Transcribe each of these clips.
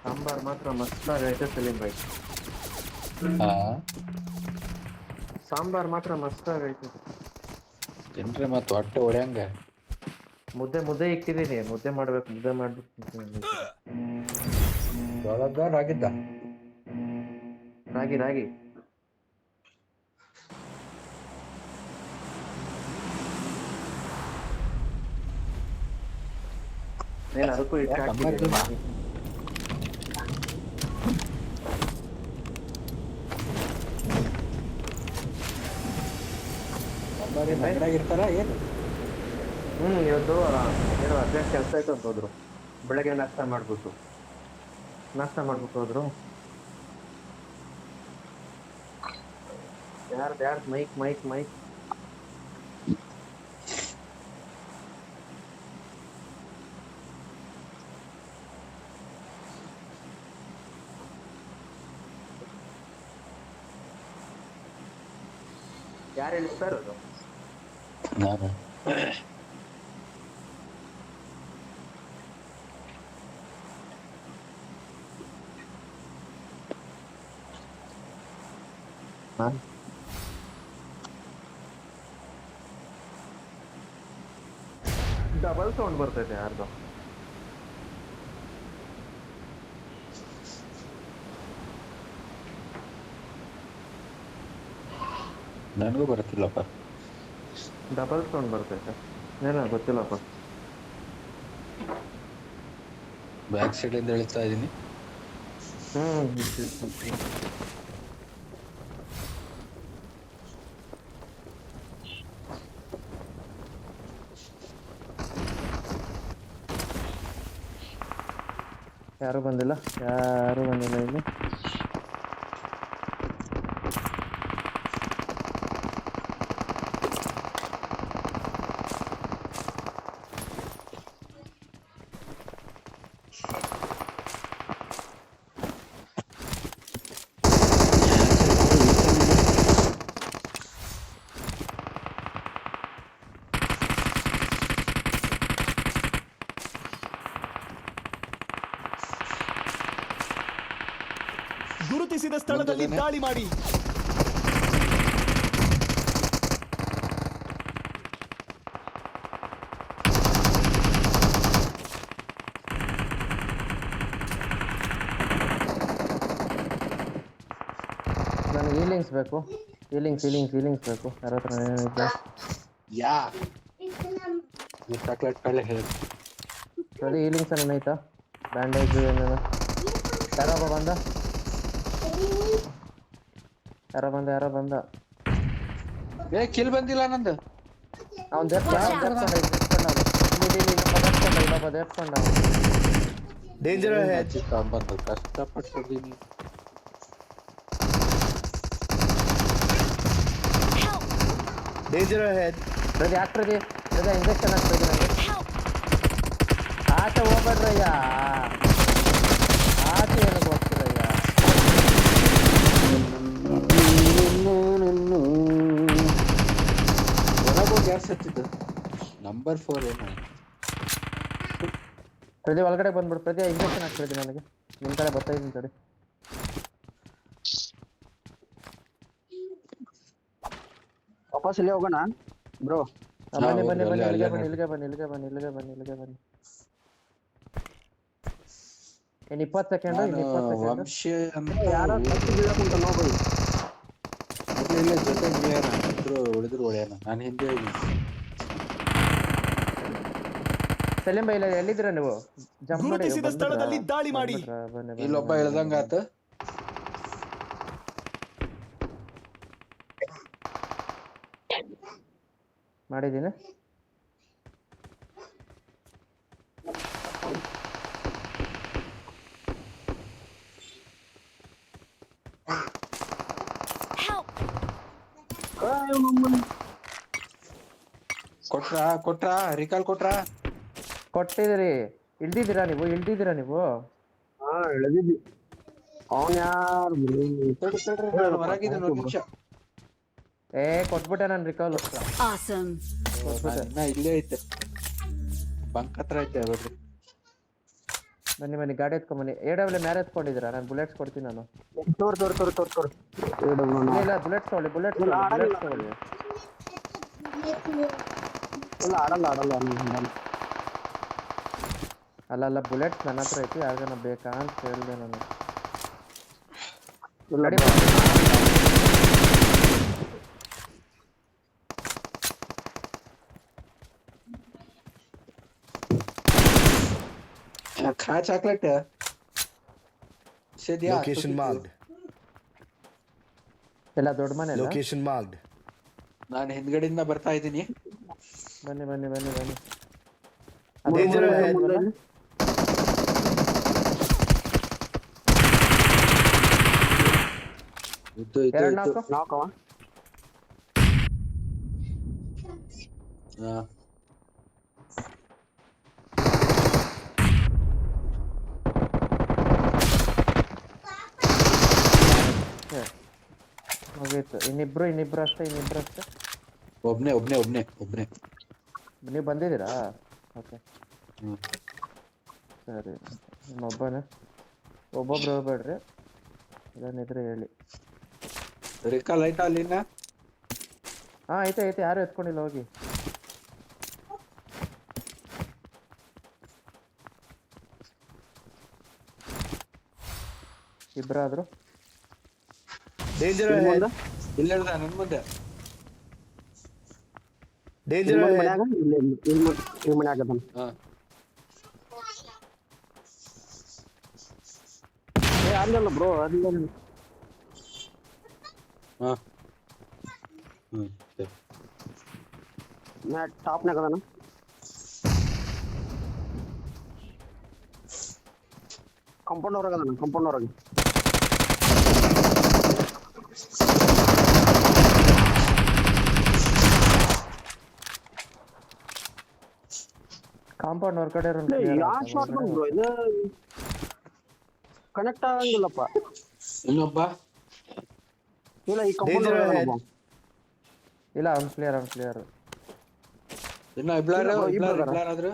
ಸಾಂಬಾರ್ ಮಾತ್ರ ಮಸ್ತಾಗೈತೆ ಸಲೀಂ ಬಾಯ್. ಹಾ ಸಾಂಬಾರ್ ಮಾತ್ರ ಮಸ್ತಾಗೈತೆ. ತಿನ್ರಿ ಮತ್ ಹೊಟ್ಟೆ ಹೊಡ್ಯಂಗ. ಮುದ್ದೆ ಇಕ್ಕಿದೀನಿ, ಮುದ್ದೆ ಮಾಡ್ಬೇಕು, ಮುದ್ದೆ ಮಾಡ್ಬಿಟ್ಟು ಜೋಳದ ರಾಗಿದ್ದ ರಾಗಿ ಏನ್ ಅದಕ್ಕೂ ಇಟ್ಟು ಹಾಕ್ತಿದ್ದೀನಿ. ಇರ್ತಾರ ಏನು? ಇವತ್ತು ಏನೋ ಅರ್ಜೆಂಟ್ ಕೆಲಸ ಆಯ್ತು ಅಂತ ಹೋದ್ರು. ಬೆಳಗ್ಗೆ ನಾಷ್ಟ ಮಾಡ್ಬಿಟ್ಟು ಹೋದ್ರು. ಯಾರ್ದು ಮೈಕ್ ಯಾರು ಹೇಳ್ತಾ ಇರೋದು? ನಾನು ಡಬಲ್ ಸೌಂಡ್ ಬರ್ತೈತೆ ಯಾರ್ದು? ನನಗೂ ಬರ್ತಿಲ್ಲಪ್ಪ. ಡಬಲ್ ಸೌಂಡ್ ಬರ್ತೈತೆ, ಏನೋ ಗೊತ್ತಿಲ್ಲಪ್ಪ. ಬ್ಯಾಕ್ ಸೈಡ್ ಇಂದ ಎಳಿತಾ ಇದೀನಿ. ಯಾರು ಬಂದಿಲ್ಲ ಇಲ್ಲಿ. ಗುರುತಿಸಿದ ಸ್ಥಳದಲ್ಲಿ ದಾಳಿ ಮಾಡಿ. ನನಗೆ ಹೀಲಿಂಗ್ಸ್ ಬೇಕು. ಹೀಲಿಂಗ್ಸ್ ಬೇಕು. ಯಾರ ಹತ್ರ ಏನಿದೆ? ಚಾಕ್ಲೇಟ್ ಕಳ್ಳೆ ಹೇಳಿ. ಸರಿ, ಹೀಲಿಂಗ್ಸ್ ಏನೇನು ಐತಾ? ಬ್ಯಾಂಡೇಜ್ ಏನೇನು? ಯಾರೋ ಬಂದ. ಕಿಲ್ ಬಂದಿಲ್ಲ ನಂದು. ಅವ್ನು ಡೇಂಜರ್ ಬಂದು ಕಷ್ಟಪಟ್ಟಿದ್ದೀನಿ. Danger head. ಪ್ರತಿ ಇಂಜೆಕ್ಷನ್ ಆಗ್ತದೆ ನನಗೆ. ಆಚೆ ಹೋಗ್ಬೇಡ್ರಯ್ಯ, ಆಚೆ ಏನಕ್ಕೆ ಹೋಗ್ತಿರಯ್ಯ? ಒಳಗೋಗಿ ಯಾರು ಸತ್ತಿದ್ದು? ನಂಬರ್ 4 ಏನು? ಪ್ರತಿ ಒಳಗಡೆ ಬಂದ್ಬಿಡು. ಪ್ರತಿ ಇಂಜೆಕ್ಷನ್ ಆಗ್ತದೆ ನನಗೆ. ನಿಮ್ಮ ಕಡೆ ಬರ್ತಾ ಇದ್ದೀನಿ ತಡಿ. ವಾಪಸ್ ಇಲ್ಲೇ ಹೋಗೋಣ ಬ್ರೋ. ಬನ್ನಿ, ಇಲ್ಲಿಗೆ ಬನ್ನಿ. ಇನ್ನು 20 ಸೆಕೆಂಡ್. ವಂಶಿ ಅಂತ ಯಾರೋ ಬೀಳಕುಂತ ನೋಡ್ಬೋದು. ಇಲ್ಲ ಜೊತೆ ಉಳಿದ್ರು ಒಳ್ಳೆಯನ. ನಾನು ಹಿಂದೆ ಸಲೀಂ ಬೈ, ಎಲ್ಲಿದ್ದೀರಾ ನೀವು? ಜಂಪ್ ಮಾಡಿ. ಗುರುತಿಸಿದ ಸ್ಥಳದಲ್ಲಿ ದಾಳಿ ಮಾಡಿ. ಇಲ್ಲೊಬ್ಬ ಇಳ್ದಂಗಾತ. ಮಾಡಿದ್ದೀನಿ. ಕೊಟ್ರಾ ರಿಕಾಲ್ ಕೊಟ್ರಾ? ಕೊಟ್ಟಿದ್ದೀರಿ. ಇಳ್ದಿದ್ದೀರಾ ನೀವು? ಹಾ, ಇಳಿದಿದ್ವಿ. ಅವನ್ ಯಾರು ಹೊರಗಿದ ನಿಮಿಷ. ಕೊಟ್ಬಿಟ್ಟೆ ನಾನು ರಿಕಾಲ್. ಇಲ್ಲೇ ಐತೆ, ಬಂಕ್ ಹತ್ರ ಐತೆ. ಬನ್ನಿ ಬನ್ನಿ ಗಾಡಿ ಎತ್ಕೊಂಬನ್ನಿ. AW ಯಾರು ಎತ್ಕೊಂಡಿದ್ದೀರಾ? ನಾನು ಬುಲೆಟ್ಸ್ ಕೊಡ್ತೀನಿ ನಾನು. ತೋರ್ ಇಲ್ಲ ಇಲ್ಲ ಬುಲೆಟ್ಸ್ ತಗೊಳ್ಳಿ ಬುಲೆಟ್ಸ್ ಇಲ್ಲ, ಆಡಲ್ಲ. ತಗೊಳ್ಳಿ. ಇಲ್ಲ ಆಡಲ್ಲ ಅಲ್ಲ ಬುಲೆಟ್ಸ್ ನನ್ನ ಹತ್ರ ಐತಿ. ಯಾರಿಗಾನ ಬೇಕಾ ಅಂತ ಹೇಳಿದೆ ನಾನು. ಇಲ್ಲ ಗಾಡಿ bro. ಖಾ ಚಾಕ್ಲೇಟ್ ಸಿದ್ಯಾ Location marked. ಎಲ್ಲ ದೊಡ್ಡ ಮನೆ ಅಲ್ಲ? Location marked. ನಾನು ಹಿಂದ್ಗಡೆಯಿಂದ ಬರ್ತಾ ಇದ್ದೀನಿ. ಬನ್ನಿ ಬನ್ನಿ ಬನ್ನಿ ಬನ್ನಿ. Danger ahead. ಎರಡು ನಾಲ್ಕು. ನಾಕವ ಹಾ ಮುಗೀತು. ಇನ್ನಿಬ್ರು ಅಷ್ಟೇ. ಒಬ್ನೇ ನೀವು ಬಂದಿದ್ದೀರಾ? ಓಕೆ ಹ್ಮ್ ಸರಿ. ಒಬ್ಬೊಬ್ರು ಹೋಗ್ಬೇಡ್ರಿ. ಏನಿದ್ರೆ ಹೇಳಿ. ರಿಕಾ ಲೈಟ್ ಅಲ್ಲಿನ ಹಾ ಐತೆ ಯಾರು ಎತ್ಕೊಂಡಿಲ್ಲ ಹೋಗಿ. ಇಬ್ಬರಾದ್ರು. Danger ahead. ಇಲ್ಲ ಹೇಳ್ದ ನನ್ ಮುಂದೆ. Danger ahead. ಮನ್ಯಾಗ ಇಲ್ಲಿ ಮನ್ಯಾಗ ಅದಾನ. ಹಾ ಅಲ್ಲಲ್ಲ ಬ್ರೋ ಅಲ್ಲಿ ಹಾ ಸರಿ. ಟಾಪ್ನಾಗ ಅದಾನ. ಕಾಂಪೌಂಡ್ ಹೊರಗೆ ಅದಾನ. ಕಾಂಪೌಂಡ್ ಹೊರಗೆ ಕಾಂಪೌಂಡ್ ಹೊರಗಡೆ ಯಾವ ಶಾಟ್ ಬ್ರೋ ಇದು ಕನೆಕ್ಟ್ ಆಗಂಗಿಲ್ಲಪ್ಪ. ಇನ್ನೊಬ್ಬ ಇಲ್ಲ ಈ ಕಾಂಪೌಂಡ್ Danger ahead. ಇಲ್ಲ ಅವ್ನು ಕ್ಲಿಯರ್. ಇನ್ನ ಇಬ್ಲಾರಾದ್ರು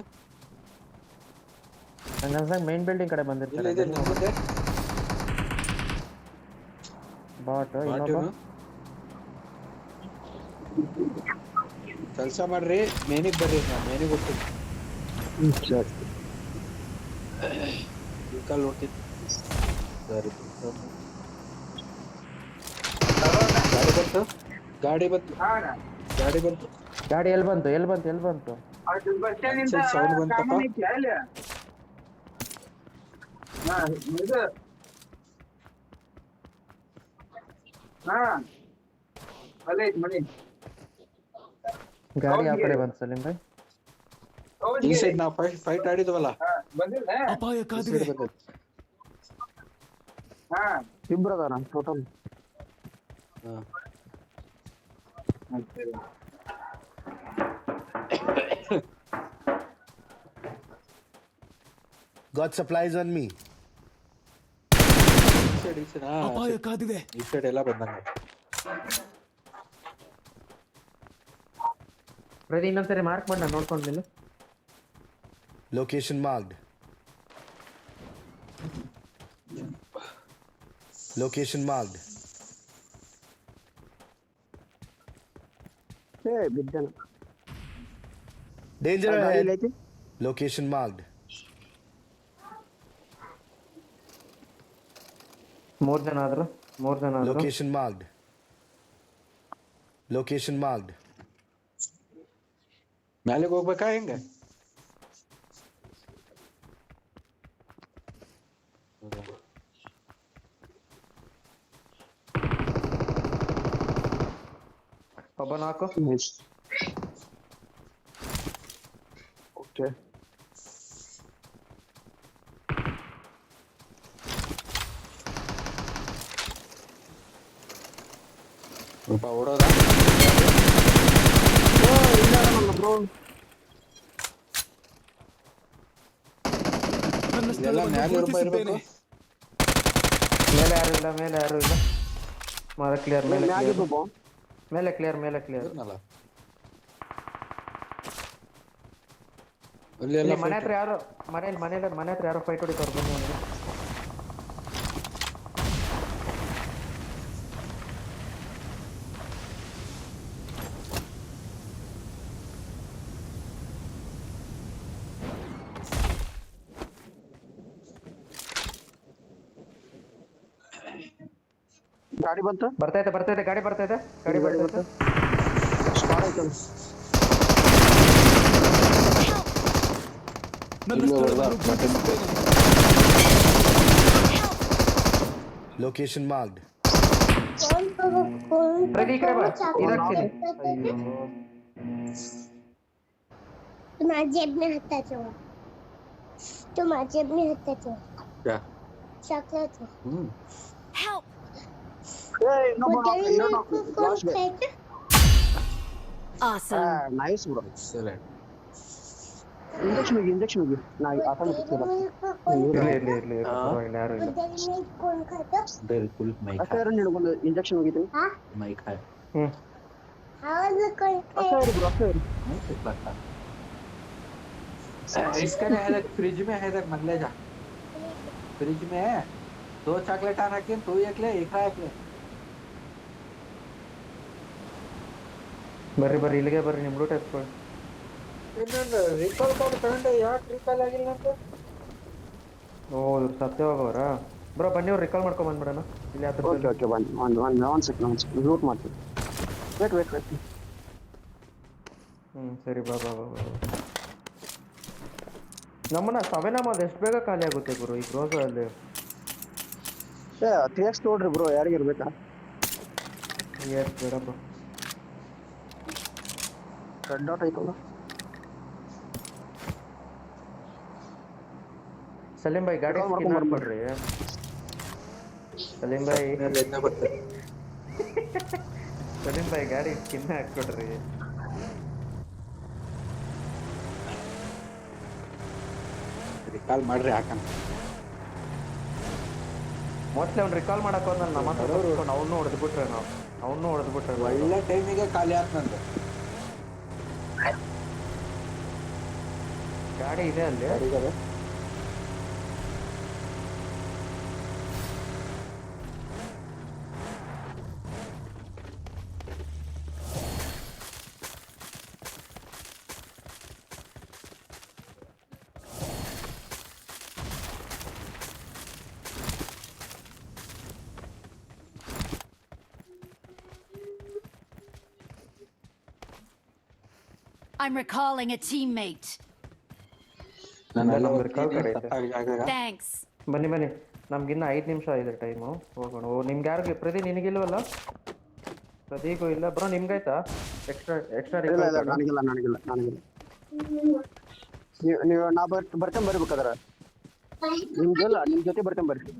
ನಂಗೆ ಮೈನ್ ಬಿಲ್ಡಿಂಗ್ ಕಡೆ ಇಲ್ಲ ಬಂದಿರ್ತಾರೆ. ಇದೆ ನನ್ ಮುಂದೆ. ಬಾಟ್ ಇನ್ನೊಬ್ಬ. ಕೆಲಸ ಮಾಡ್ರಿ, ಮೇನಿಗೆ ಬರ್ರಿ. ನಾ ಮೇನಿಗೆ ಹೋಗ್ತೀನಿ. ಕಾಲ್ ನೋಡ್ತೀನಿ. ಸರಿ ಗಾಡಿ ಬಂತು. ಗಾಡಿ ಎಲ್ಲಿ ಬಂತು? ಸೌಂಡ್ ಬಂತಪ್ಪ. ಗಾಡಿ ಯಾವ ಕಡೆ ಬಂತು ಸಲೀಂ ಭಾಯ್? ಈ ಸೈಡ್ ನಾವು ಫೈಟ್ ಆಡಿದ್ವಲ್ಲ, ಅಪಾಯ ಕಾದಿದೆ. ಇಬ್ರು ಅದಾರ total. Got supplies on me. ಅಪಾಯ ಕಾದಿದೆ. ಈ ಸೈಡ್ ಎಲ್ಲ ಬಂದಂಗ. ಪ್ರತಿ ಇನ್ನೊಂದ್ಸರಿ ಮಾರ್ಕ್ ಮಾಡಿ ನಾನು ನೋಡ್ಕೊಂಡ್ಮೇಲೆ. Location marked. Location marked. ಬಿದ್ದಾನ. Danger ಗಾಡಿ ahead. ಎಲ್ಲೈತಿ? Location marked. ಮೂರ್ ಜನ ಆದ್ರು. Location marked. Location marked. ಮ್ಯಾಲಿಗೆ ಹೋಗ್ಬೇಕಾ ಹೆಂಗ? ಒಬ್ಬ ನಾಲ್ಕು. ಓಕೆ ಒಬ್ಬ ಓಡೋದ. ಬ್ರೋ ನನ್ನ ಎಲ್ಲ ಸ್ಥಳವನ್ನು ಮ್ಯಾಲೆ ಗುರುತಿಸಿದ್ದೇನೆ. ಮೇಲೆ ಯಾರು ಇಲ್ಲ. ಮರ ಕ್ಲಿಯರ್. ಮ್ಯಾಗಿದ್ದು ಬೋ ಮೇಲೆ ಕ್ಲಿಯರ್. ಇರ್ನಲ್ಲ. ಅಲ್ಲಿ ಎಲ್ಲ ಇಲ್ಲಿ ಮನೆ ಹತ್ರ ಯಾರು ಮನೆ ಹತ್ರ ಯಾರೋ ಫೈಟ್ ಹೊಡಿತಾವ್ರು ಬನ್ನಿ ಅವ್ನಿಗೆ. ಗಾಡಿ ಬಂತು ಬರ್ತೈತೆ ಗಾಡಿ ಬರ್ತೈತೆ. ಸ್ಪಾಟ್ ಆಯ್ತು Location marked. ಪ್ರತಿ ಈ ಕಡೆ ಬಾ ಇರಾಕ್ತೀನಿ. ಅಯ್ಯೋ तुम्हारा जेब में हत्ता चो तुम्हारा जेब में हत्ता चो क्या चॉकलेट Help! ಏಯ್ ಇನ್ನೊಬ್ಬ कौन फेंका Awesome. Nice bro excellent. Injection ಹೋಗಿ ನಾ ಆಟೋಮೆಟಿಕ್ ಇರ್ಲಿ ಪರವಾಗಿಲ್ಲ, ಯಾರು ಇಲ್ಲ. कौन खाता बिल्कुल मैं ಅಷ್ಟೇ ನಿನಗೊಂದು ಇಂಜೆಕ್ಷನ್ ಹೋಗಿದ್ದೀನಿ हाँ मैं खाया ಹ್ಮ್ आवाज में कौन ಅಷ್ಟೇ ಇರು ಬ್ರೋ ಅಷ್ಟೇ ಇರು नहीं ठीक बात था इसका नहीं है फ्रिज में है मन ले जा फ्रिज में है 2 चॉकलेट आ रखे तू एक ले एक ले ಬರ್ರಿ ಇಲ್ಲಿಗೆ ಬರ್ರಿ, ನಿಮ್ ಲೂಟ್ ಎತ್ಕೊಳ್ಳಿ. ಇನ್ನೊಂದು ರಿಕಾಲ್ ಕಾರ್ಡ್ ತಗೊಂಡೆ ಯಾಕೆ ರಿಕಾಲ್ ಆಗಿಲ್ಲ ಅಂತ ಓ ಇವ್ರು ಸತ್ಯವಾಗವ್ರ ಬ್ರೋ, ಬನ್ನಿ ಅವ್ರು ರಿಕಾಲ್ ಮಾಡ್ಕೊಂಡ್ ಬಂದ್ಬಿಡೋಣ ಇಲ್ಲಿ ಹತ್ರ. ಓಕೆ ಬನ್ನಿ ಒಂದು ಸೆಕೆಂಡ್ ರೂಟ್ ಮಾಡ್ತೀನಿ. ವೇಟ್ ಸರಿ ಬಾ. ನಮ್ಮನ್ನ ಸವೆನಾಮದು ಎಷ್ಟು ಬೇಗ ಖಾಲಿ ಆಗುತ್ತೆ ಗುರು ಈ ಗ್ರೋಸರ್ ಅಲ್ಲಿ. ಏ 3x ನೋಡ್ರಿ ಬ್ರೋ, ಯಾರಿಗೆ ಇರ್ಬೇಕಾ? ಎಸ್ ಬೇಡ ಬ್ರೋ. ರೆಡ್ ಡಾಟ್ ಐತಲ್ಲ. ಸಲೀಂ ಭಾಯ್ ಗಾಡಿ ಸ್ಕಿನ್ ಹಾಕ್ಬಿಡ್ರಿ. ಸಲೀಂ ಭಾಯ್ ಗಾಡಿ ಸ್ಕಿನ್ ಹಾಕ್ಕೊಡ್ರಿ. ರಿಕಾಲ್ ಮಾಡ್ರಿ ಹಾಕಣ ಮೋಸ್ಟ್ಲಿ ಅವ್ನು ರಿಕಾಲ್ ಮಾಡಕ್ ಹೋದ್ ನಮ್ಮ ಹತ್ರ ತೋರಿಸ್ಕೊಂಡು ಅವನು ಹೊಡೆದ್ಬಿಟ್ರೆ ಒಳ್ಳೆ ಟೈಮಿಗೆ ಖಾಲಿ ಆತ್ ನಂದು ಗಾಡಿ ಇದೆ ಅಲ್ಲಿ. I'm recalling a teammate. ನಮ್ಮ ರಿಕಾಲ್ ಕಡೆ ಐತೆ. Thanks. ಬನ್ನಿ ನಮ್ಗಿನ್ನ 5 ನಿಮಿಷ ಇದೆ ಟೈಮು, ಹೋಗೋಣ. ಓ ನಿಮ್ಗೆ ಯಾರಿಗೆ ಪ್ರತಿ ನಿನಗಿಲ್ವಲ್ಲ? ಪ್ರತಿಗೂ ಇಲ್ಲ ಬ್ರೋ, ನಿಮ್ಗಾಯ್ತಾ ಎಕ್ಸ್ಟ್ರಾ ಇಲ್ಲ ರಿಕಾಲ್? ನನಗಿಲ್ಲ. ನೀವು ನಾ ಬರ್ತೇನೆ ಬರ್ಬೇಕಾದ್ರೆ ನಿಮ್ಗೆಲ್ಲ ನಿಮ್ ಜೊತೆ ಬರ್ತೇನೆ ಬರ್ರಿ.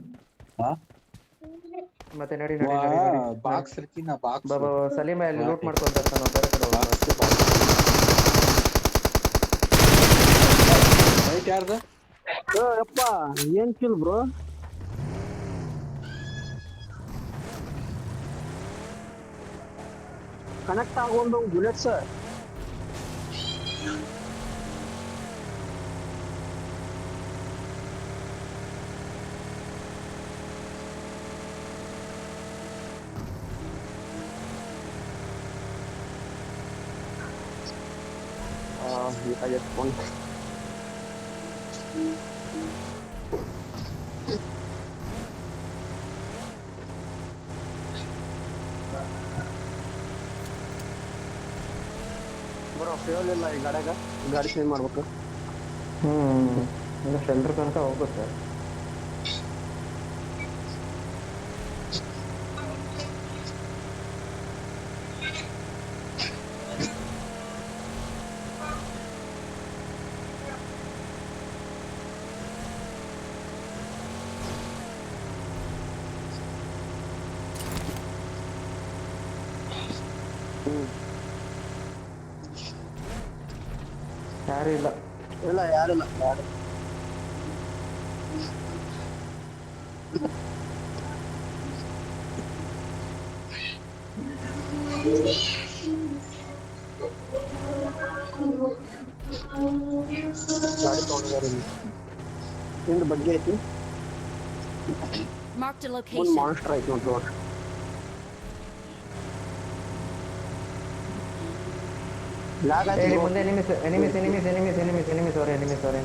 ಮತ್ತೆ ನಡಿ ಬಾಕ್ಸ್ ಇರ್ತೀನಿ ಬಾಕ್ಸ್ ಬಾಬಾ ಸಲೀಮ ಅಲ್ಲಿ ಲೂಟ್ ಮಾಡ್ಕೊಂತ ನಾವು ಬೇರೆ ಕಡೆ ಹೋಗೋಣ. ರೈಟ್ ಯಾರ್ದು ಯಪ್ಪ ಏನ್ ಕಿಲ್ ಬ್ರೋ. ಕನೆಕ್ಟ್ ಆಗೊಂಡು ಬುಲೆಟ್ಸ್ ಬ್ರೋ ಫ್ಯೂಲ್ ಇಲ್ಲ ಈ ಗಾಡಿಯಾಗ, ಗಾಡಿ ಚೇಂಜ್ ಮಾಡ್ಬೇಕು. ಇನ್ನು ಶೆಲ್ಟರ್ ತನಕ ಹೋಗುತ್ತೆ. ಯಾರು ಇಲ್ಲ. ಯಾರಿಲ್ಲ. ಹಿಂದ್ ಬಗ್ಗೆ ಐತಿ Marked a ಒಂದು location. ಮಾನ್ಸ್ಟರ್ ಐತಿ ನೋಡ್ರಿ ಲಾಗ್ ಹೇಳಿ ಆಯ್ತು ಮುಂದೆ ಎನಿಮಿಸ್ ಅವ್ರೆ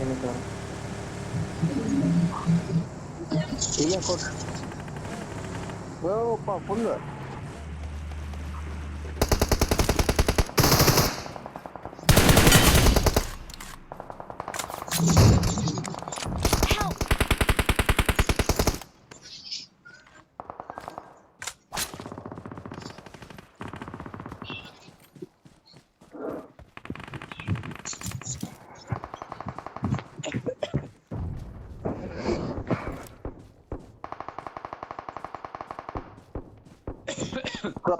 ಇಲ್ಲ ಕೊಟ್ ಓಪ್ಪ ಫುಲ್ Help!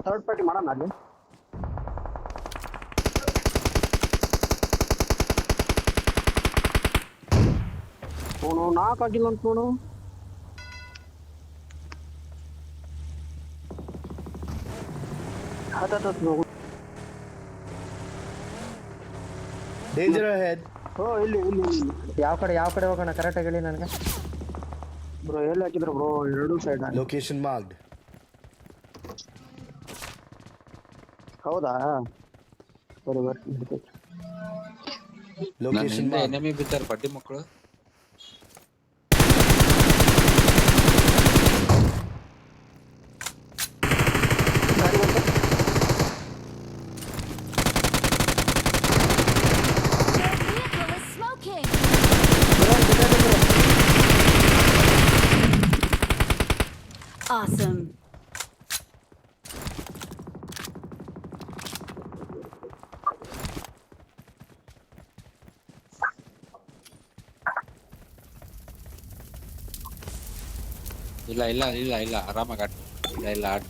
ಥರ್ಡ್ ಪಾರ್ಟಿ ಮಾಡೋಣ ಅಲ್ಲಿ ಅವನು ನಾಲ್ಕಾಗಿಲ್ಲ ಅಂತ ನೋಡು ಹತ್ತು ಹೋಗು Danger ahead. ಓ ಇಲ್ಲಿ ಇಲ್ಲಿ ಇಲ್ಲಿ ಯಾವ ಕಡೆ ಹೋಗೋಣ ಕರೆಕ್ಟಾಗಿ ಹೇಳಿ ನನಗೆ. ಬ್ರೋ ಎಲ್ಲಿ ಹಾಕಿದ್ರು ಬ್ರೋ ಎರಡು ಸೈಡ್ Location marked. ಹೌದಾ ಬರಿ ಬರ್ತೀನಿ Location marked. ಎನಿಮಿ ಬಿದ್ದಾರೆ ಬಡ್ಡಿ ಮಕ್ಕಳು. Their vehicle is smoking. Awesome. ಇಲ್ಲ ಆರಾಮಾಗಿ ಆಟ. ಇಲ್ಲ ಆಟ.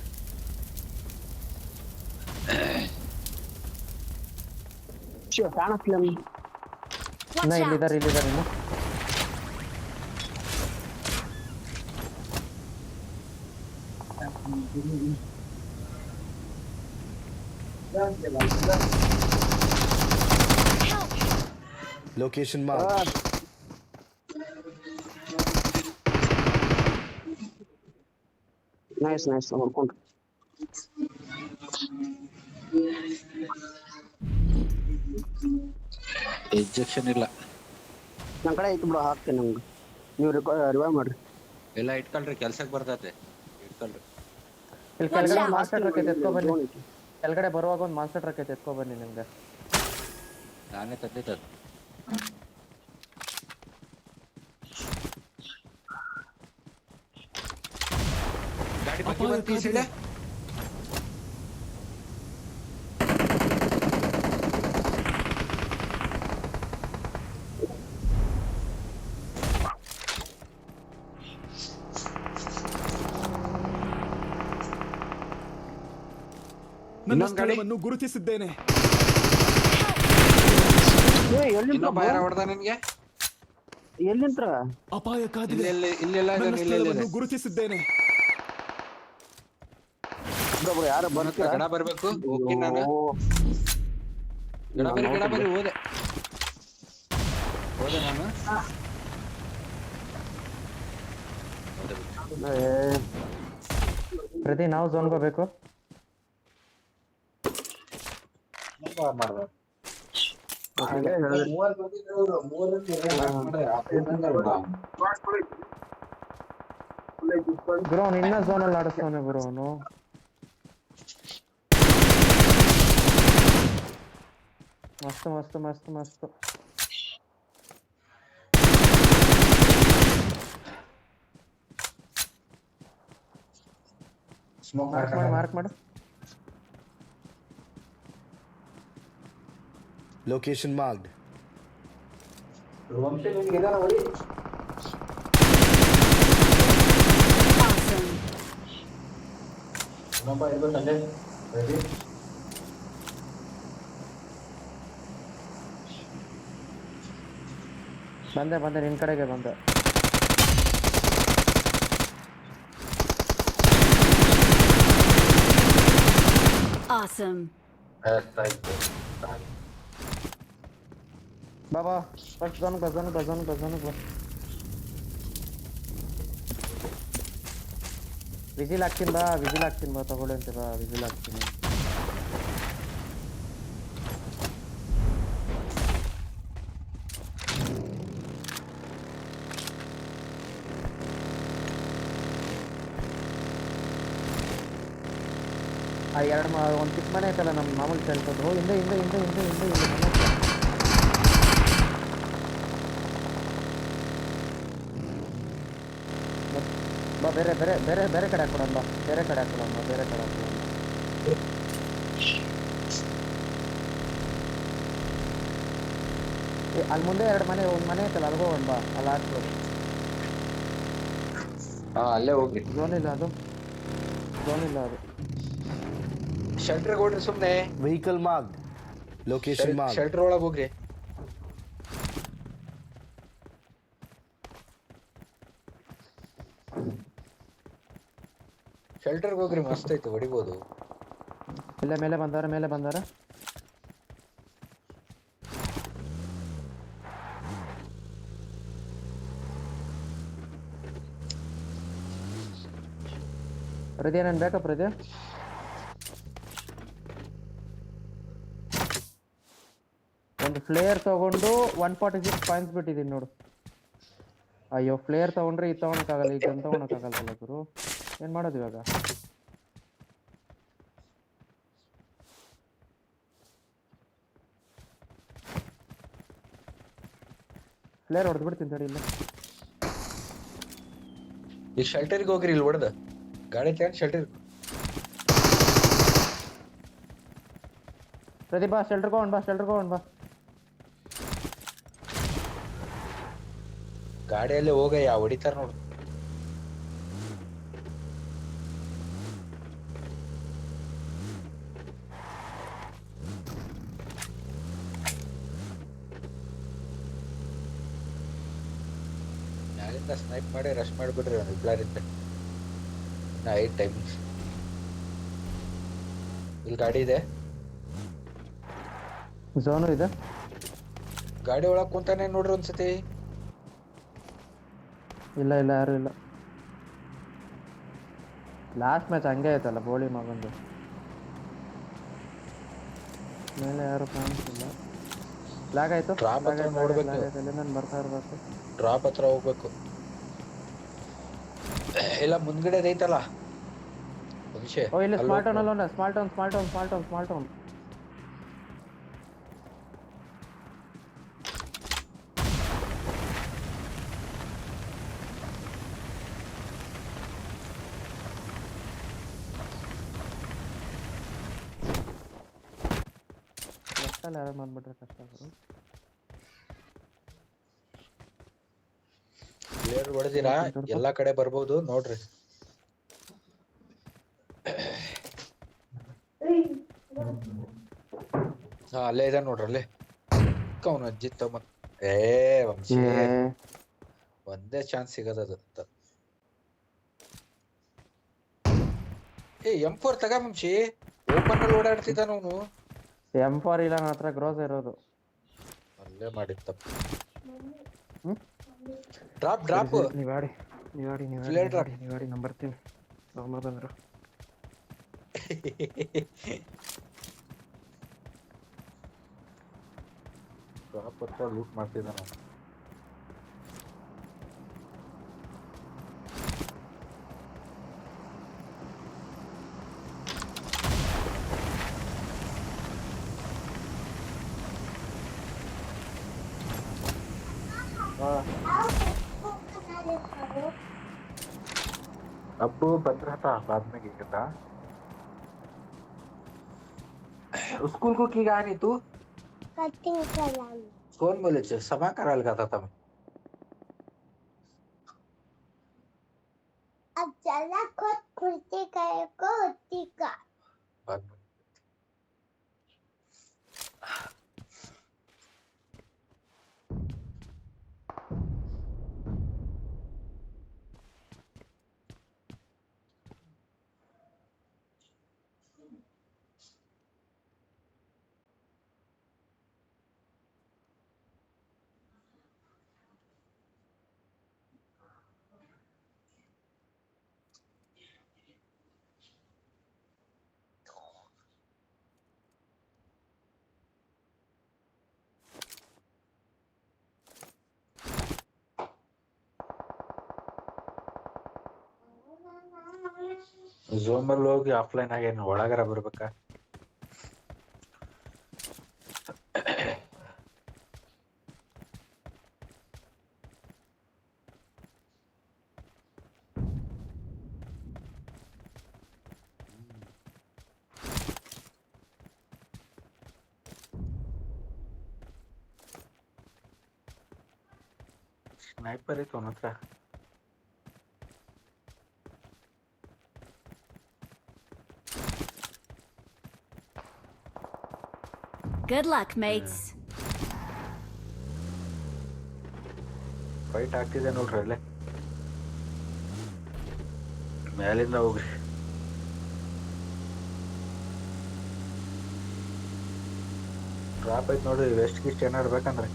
ಕಾಣಿಸ್ಲಿಲ್ಲ Watch ಇನ್ನ out. ಇಲ್ಲಿದ್ದಾರೆ ಇನ್ನು Help! Location marked. ನೈಸ್ ನೋಡ್ಕೊಂಡ್ರಿ ಎಜೆಕ್ಷನ್ ಇಲ್ಲ. ನನ್ನ ಕಡೆ ಐತಿ ಬಿಡು ಹಾಕ್ತೇನೆ ನಮ್ಗೆ ನೀವು ರಿವೈವ್ ಮಾಡ್ರಿ ಎಲ್ಲ ಇಟ್ಕೊಳ್ರಿ ಕೆಲ್ಸಕ್ಕೆ ಬರ್ತೈತೆ. ಇಟ್ಕೊಳ್ರಿ. ಇಲ್ಲಿ ಕೆಳಗಡೆ Watch out. ಮಾಸ್ಟರ್ ಟ್ರಕ್ ಐತೆ ಎತ್ಕೊ ಬನ್ನಿ. ಡ್ರೋನ್ ಐತಿ. ಕೆಳಗಡೆ ಬರುವಾಗ ಒಂದು ಮಾಸ್ಟರ್ ಟ್ರಕ್ ಐತೆ ಎತ್ಕೊ ಬನ್ನಿ ನಿಮ್ಗೆ. ನಾನೇ ತಂದಿದ್ದು. ಗಾಡಿ ಬಗ್ಗೆ ಬರ್ತೀವಿ ಸೈಡೆ. ನನ್ನ ಇನ್ನೊಂದ್ ಗಾಡಿ. ಸ್ಥಳವನ್ನು ಗುರುತಿಸಿದ್ದೇನೆ. ಎಲ್ಲಿಂದ ಇನ್ನೊಬ್ಬ ಯಾರ ಹೊಡೆದ ನಿನ್ಗೆ? ಎಲ್ಲಿಂತ್ರ ಅಪಾಯ ಕಾದಿದೆ. ಇಲ್ಲೆಲ್ಲ ನನ್ನ ಸ್ಥಳವನ್ನು ಗುರುತಿಸಿದ್ದೇನೆ. ಬ್ರೋ ಯಾರು ಬರ್ತೀರಾ ಗಡ ಬರ್ಬೇಕು. ಓಕೆ ನಾನು ಗಡ ಬರಿ ಹೋದೆ ನಾನು. ಪ್ರತಿ ನಾವು ಝೋನ್ ಹೋಗ್ಬೇಕು. ಗುರು ಅವ್ನು ಇನ್ನ ಝೋನ್ ಅಲ್ಲಿ ಆಡಿಸ್ತಾನೆ ಗುರು ಅವನು. ಮಸ್ತ್ ಮಾರ್ಕ್ ಮಾಡು. Location marked. Awesome. ಬಂದೆ ನಿನ್ ಕಡೆಗೆ ಬಂದೆ. Awesome. ಬಾ ಫಸ್ಟ್ ಝೋನ್ಗೆ ಬಾ ವಿಜಿಲ್ ಹಾಕ್ತೀನಿ ಬಾ ತಗೊಳ್ಳಿ ಅಂತೆ ಬಾ ವಿಜಿಲ್ ಹಾಕ್ತೀನಿ. ಆ ಒಂದು ಚಿಕ್ಕ ಮನೆ ಐತಲ್ಲ ನಮ್ಮ ಮಾಮೂಲಿ ಕೇಳ್ಬೋದು ಹಿಂದೆ ಬಾ ಬೇರೆ ಕಡೆ ಹಾಕೊಡೋಣ ಬಾ ಬೇರೆ ಕಡೆ ಹಾಕೊಡೋಣ ಅಲ್ಲಿ ಮುಂದೆ ಒಂದು ಮನೆ ಐತಲ್ಲ ಅಲ್ಗೋ ಹೋಗೋಣ ಬಾ ಅಲ್ಲಿ ಹಾಕ್ಬೋದು. ಅಲ್ಲೇ ಹೋಗ್ರಿ. ಝೋನ್ ಇಲ್ಲ ಅದು ಶೆಲ್ಟರ್ ಹೋಗ್ರಿ ಸುಮ್ನೆ. Vehicle marked. Location marked. Shelter ಒಳಗೆ ಹೋಗ್ರಿ. ಶೆಲ್ಟರ್ಗೆ ಹೋಗ್ರಿ, ಮಸ್ತ್ ಐತೆ, ಹೊಡಿಬೋದು. ಇಲ್ಲ ಮೇಲೆ ಬಂದಾರ ಹೃದಯ ನಾನು ಬೇಕಪ್ಪ ಹೃದಯ. ಒಂದು ಫ್ಲೇಯರ್ ತಗೊಂಡು 146 ಪಾಯಿಂಟ್ಸ್ ಬಿಟ್ಟಿದ್ದೀನಿ ನೋಡು. ಅಯ್ಯೋ ಫ್ಲೇಯರ್ ತಗೊಂಡ್ರೆ ಇದು ತಗೊಳಕ್ಕಾಗಲ್ಲ, ಈಗ ತಗೊಳಕ್ಕಾಗಲ್ಲ ಗುರು. ಏನ್ ಮಾಡೋದು ಇವಾಗ? ಫ್ಲೇಯರ್ ಹೊಡೆದು ಬಿಡ್ತೀನಿ ತಡಿ. ಇಲ್ಲ ಈ ಶೆಲ್ಟರ್ಗೆ ಹೋಗ್ರಿ, ಇಲ್ಲಿ ಹೊಡೆದ ಗಾಡಿ ತಗೊಂಡು ಶೆಲ್ಟರ್. ಪ್ರದೀಪ ಶೆಲ್ಟರ್ಗೆ ಹೋಗೋಣ ಬಾ. ಗಾಡಿಯಲ್ಲೇ ಹೋಗಯ್ಯ, ಹೊಡಿತಾರ ನೋಡು. ಮ್ಯಾಲಿಂದ ಸ್ನೈಪ್ ಮಾಡಿ ರಶ್ ಮಾಡಿಬಿಡ್ರಿ ಒಂದು ಇಬ್ಲಾರಿಂದ. ಇನ್ನ 8 ಟೈಮಿಂಗ್ಸ್. ಇಲ್ಲಿ ಗಾಡಿ ಇದೆ, ಝೋನು ಇದೆ. ಗಾಡಿ ಒಳಗೆ ಕುಂತಾನೆ ನೋಡ್ರಿ ಒಂದ್ಸತಿ. ಇಲ್ಲ ಯಾರು ಇಲ್ಲ. ಲಾಸ್ಟ್ ಮ್ಯಾಚ್ ಹಂಗೆ ಆಯ್ತಲ್ಲ ಬೋಳಿ ಮಗಂದು. ಮೇಲೆ ಯಾರು ಕಾಣಿಸ್ತಿಲ್ಲ. ಲ್ಯಾಗ್ ಆಯ್ತು. ಡ್ರಾಪ್ ಹತ್ರ ನೋಡ್ಬೇಕು. ನಾನು ಬರ್ತಾ ಇರ್ಬೇಕು. ಡ್ರಾಪ್ ಹತ್ರ ಹೋಗ್ಬೇಕು. ಇಲ್ಲ ಮುಂದ್ಗಡೆ ಐತಲ್ಲ ಅಭಿಷೇಕ್. ಓ ಇಲ್ಲ ಸ್ಮಾರ್ಟ್ ಟೌನ್ ಅಲ್ಲ, ಸ್ಮಾರ್ಟ್ ಟೌನ್. ಯಾರು ಬಂದ್ಬಿಟ್ರೆ ಕಷ್ಟ ಗುರು. ಪ್ಲೇಯರ್ ಹೊಡೆದಿರಾ, ಎಲ್ಲಾ ಕಡೆ ಬರ್ಬೋದು ನೋಡ್ರಿ. ಅಲ್ಲೇ ಇದೆ ನೋಡ್ರಿ, ಅಲ್ಲೇ ಅವನು ಅಜ್ಜಿ ತಮ್ಮ. ವಂಶಿ ಒಂದೇ ಚಾನ್ಸ್ ಸಿಗದದು. M4 ತಗ ವಂಶಿ. ಓಪನ್ ಅಲ್ಲಿ ಓಡಾಡ್ತಿದ್ದಾನ ಅವನು. M4 ಇಲ್ಲ ನನ್ನ ಹತ್ರ, ಗ್ರೋಸ್ ಇರೋದು. ಅಲ್ಲೇ ಮಾಡಿತ್ತ. ಡ್ರಾಪ್ ನೀವಾಡಿ ನಾನು ಬರ್ತೀನಿ. ಬಂದ್ರು ಡ್ರಾಪ್ ಹತ್ರ ಲೂಟ್ ಮಾಡ್ತಿದ್ದಾನ. अब बन रहा था, बाद में क्या था? स्कूल को की गाणी तू कटिंग कलाम कोण बोलायचे? सभा करायला जातात आम्ही. अब चला खुद खुर्ची काय को होती का बाद में. ಝೂಮಲ್ಲಿ ಹೋಗಿ ಆಫ್ಲೈನ್ ಆಗೇನು ಒಳಗರ ಬರ್ಬೇಕಾ? ಸ್ನೈಪರ್ ಇತ್ತು ಅವನ ಹತ್ರ. Good luck, mates. ಫೈಟ್ ಆಗ್ತಿದೆ ನೋಡ್ರಿ ಅಲ್ಲೇ ಮೇಲಿಂದ ಹೋಗ್ರಿ. ಡ್ರಾಪ್ ಐತ್ ನೋಡ್ರಿ. ವೆಸ್ಟ್ ಗಿಸ್ಟ್ ಏನಾಡ್ಬೇಕಂದ್ರೆ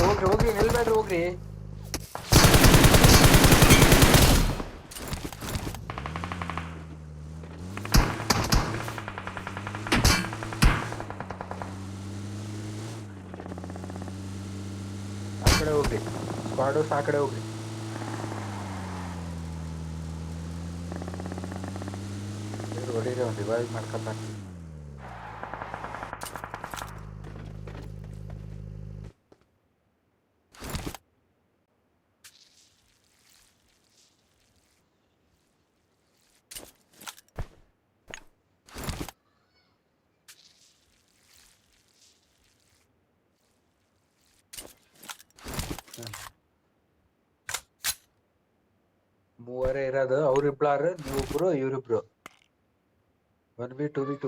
ಹೋಗ್ರಿ ಹೋಗ್ರಿ, ನಿಲ್ಬೇಡ್ರಿ, ಹೋಗ್ರಿ. ಆ ಕಡೆ ಹೋಗ್ರಿ, ಸ್ಕ್ವಾಡರ್ಸ್ ಆ ಕಡೆ ಹೋಗ್ರಿ. ಹೊಡೀರಿ, ಒಂದು ರಿವೈವ್ ಮಾಡ್ಕೊತಾನೆ. ಮೂವರೇ ಇರೋದು. ಅವ್ರಿಬ್ಳಾರ, ನೀವಿಬ್ರು, ಇವ್ರಿಬ್ರು. 1v2v2.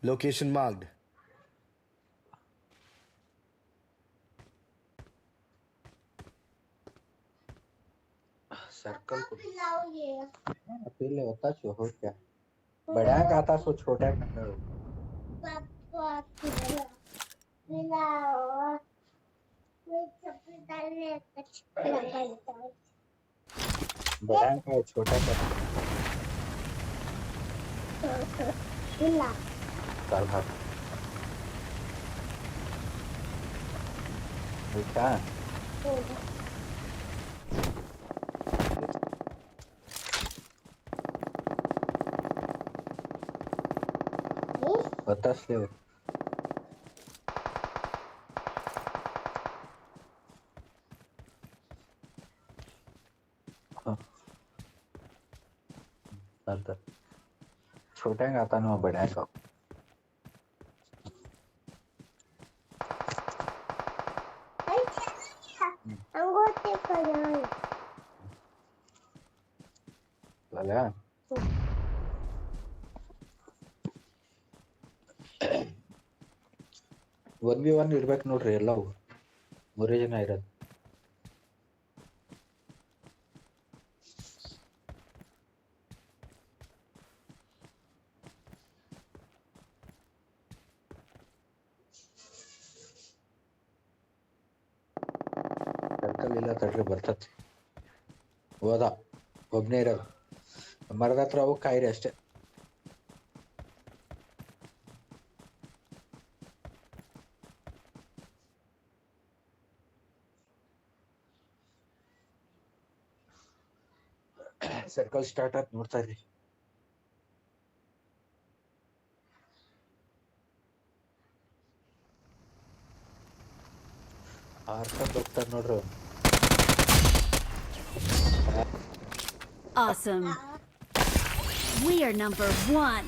Location marked. सर्कल को लाओगे पहले होता छो हो क्या बड़ा आता सो छोटा करना हो. पापा मिलाओ मैं चप्पल डालने कुछ लगता है. बड़ा का छोटा कर मिला चल हाथ बेटा. बतास ले छोटा आता ना बड़ा का. अंगूठे पर लगा 1v1 ಇರ್ಬೇಕು ನೋಡ್ರಿ. ಎಲ್ಲವೂ ಮೂರೇ ಜನ ಇರೋದು. ಸರ್ಕಲ್ ಇಲ್ಲ ತಡ್ರಿ, ಬರ್ತತಿ. ಹೋದ ಒಬ್ನೇ ಇರೋದು. ಮರದ ಹತ್ರ ಹೋಗಿ ಕಾಯಿರಿ ಅಷ್ಟೇ. ಸರ್ಕಲ್ ಸ್ಟಾರ್ಟ್ ಆಯ್ತು, ನೋಡ್ತಾ ಇರಿ. ಆರ್ಕೊಂಡು ಹೋಗ್ತಾರೆ ನೋಡ್ರಿ. Awesome. We are number 1.